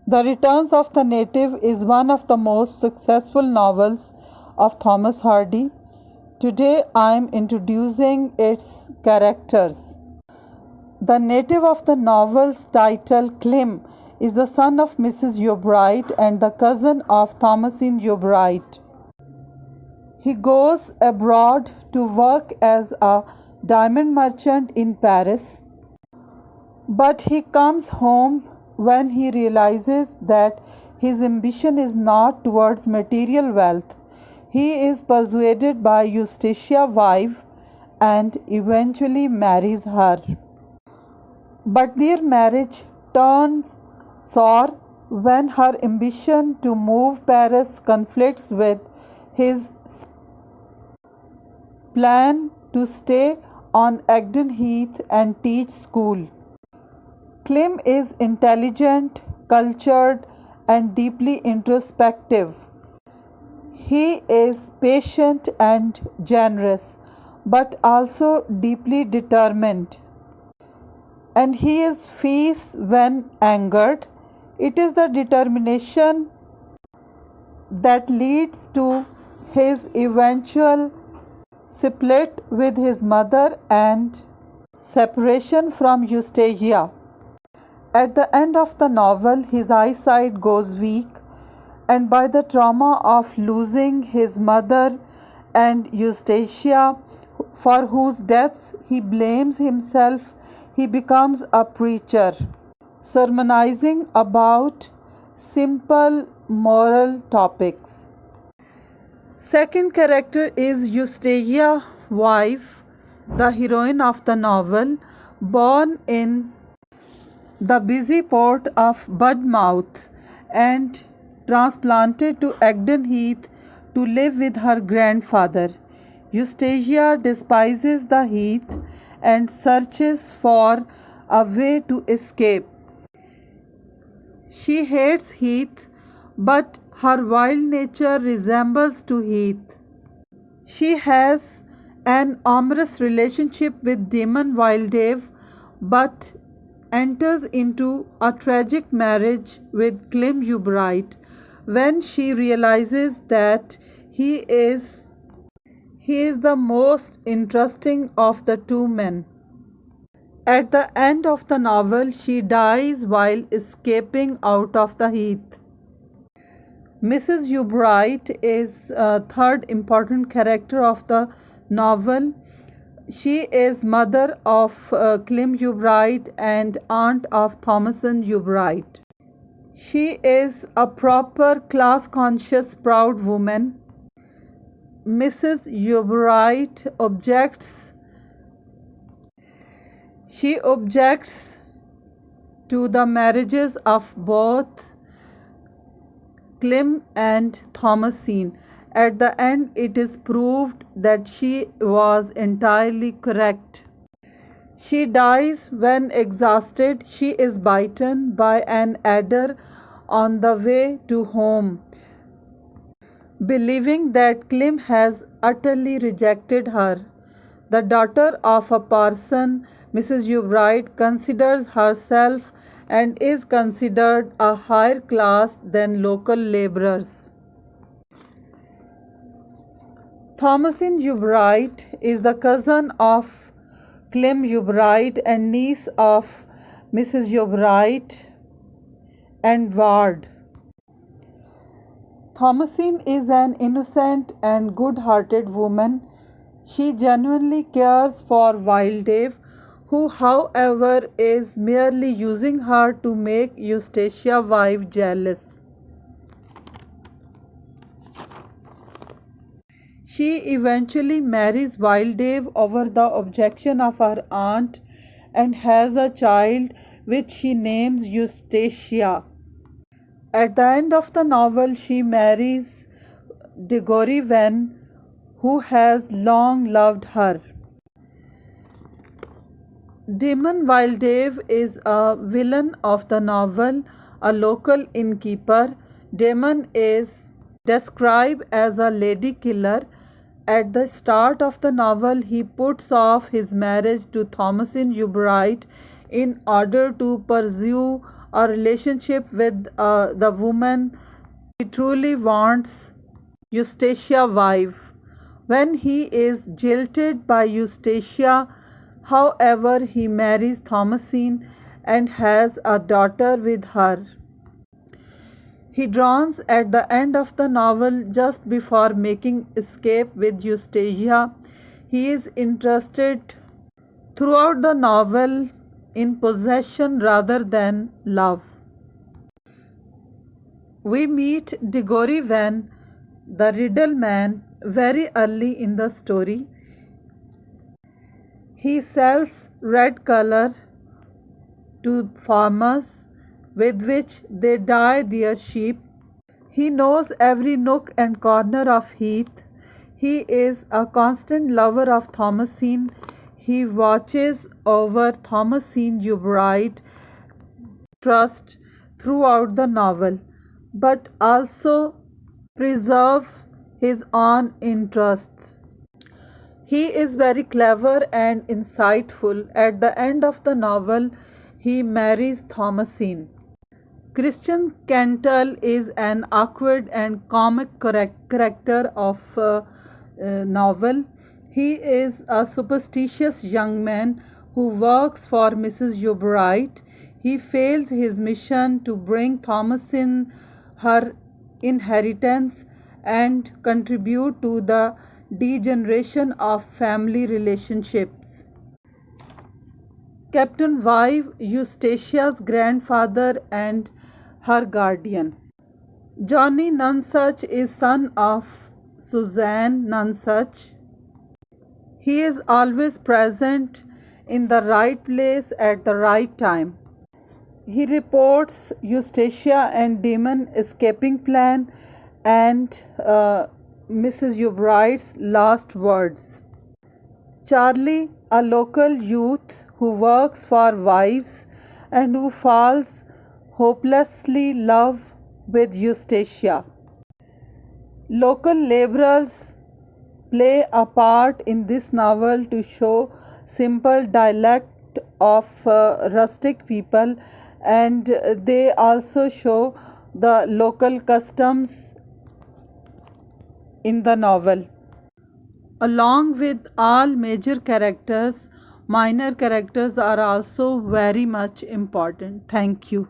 The Returns of the Native is one of the most successful novels of Thomas Hardy. Today I am introducing its characters. The native of the novel's title, Klim, is the son of Mrs. Yeobright and the cousin of Thomasin Yeobright. He goes abroad to work as a diamond merchant in Paris, but he comes home when he realizes that his ambition is not towards material wealth. He is persuaded by Eustacia Vye and eventually marries her. But their marriage turns sour when her ambition to move Paris conflicts with his plan to stay on Egdon Heath and teach school. Klim is intelligent, cultured, and deeply introspective. He is patient and generous, but also deeply determined. And he is fierce when angered. It is the determination that leads to his eventual split with his mother and separation from Eustacia. At the end of the novel, his eyesight goes weak, and by the trauma of losing his mother and Eustacia, for whose deaths he blames himself, he becomes a preacher, sermonizing about simple moral topics. Second character is Eustacia Vye, the heroine of the novel, born in the busy port of Budmouth and transplanted to Egdon Heath to live with her grandfather. Eustacia despises the heath and searches for a way to escape. She hates Heath, but her wild nature resembles to Heath. She has an amorous relationship with Damon Wildeve, but enters into a tragic marriage with Klim Yeobright when she realizes that he is the most interesting of the two men. At the end of the novel, she dies while escaping out of the heath. Mrs. Yeobright is a third important character of the novel. She is mother of Klim Yeobright and aunt of Thomasin Yeobright. She is a proper class-conscious, proud woman. Mrs. Yeobright objects to the marriages of both Klim and Thomasin. At the end, it is proved that she was entirely correct. She dies when exhausted. She is bitten by an adder on the way to home, believing that Klim has utterly rejected her. The daughter of a parson, Mrs. Yeobright considers herself and is considered a higher class than local labourers. Thomasin Yeobright is the cousin of Klim Yeobright and niece of Mrs. Yeobright and ward. Thomasin is an innocent and good-hearted woman. She genuinely cares for Wildeve, who, however, is merely using her to make Eustacia Vye jealous. She eventually marries Wildeve over the objection of her aunt and has a child which she names Eustacia. At the end of the novel, she marries Diggory Venn, who has long loved her. Damon Wildeve is a villain of the novel, a local innkeeper. Damon is described as a lady killer. At the start of the novel, he puts off his marriage to Thomasin Yeobright in order to pursue a relationship with the woman he truly wants, Eustacia Vye. When he is jilted by Eustacia, however, he marries Thomasin and has a daughter with her. He drowns at the end of the novel just before making escape with Eustacia. He is interested throughout the novel in possession rather than love. We meet Diggory Venn, the reddleman, very early in the story. He sells red color to farmers with which they dye their sheep. He knows every nook and corner of Heath. He is a constant lover of Thomasin. He watches over Thomasin Yeobright trust throughout the novel, but also preserves his own interests. He is very clever and insightful. At the end of the novel, he marries Thomasin. Christian Cantle is an awkward and comic character of novel. He is a superstitious young man who works for Mrs. Yeobright. He fails his mission to bring Thomasin her inheritance and contribute to the degeneration of family relationships. Captain Vye, Eustacia's grandfather and her guardian. Johnny Nonsuch is son of Suzanne Nonsuch. He is always present in the right place at the right time. He reports Eustacia and Damon escaping plan and Mrs. Yeobright's last words. Charlie, a local youth who works for wives and who falls hopelessly in love with Eustacia. Local laborers play a part in this novel to show simple dialect of rustic people, and they also show the local customs in the novel. Along with all major characters, minor characters are also very much important. Thank you.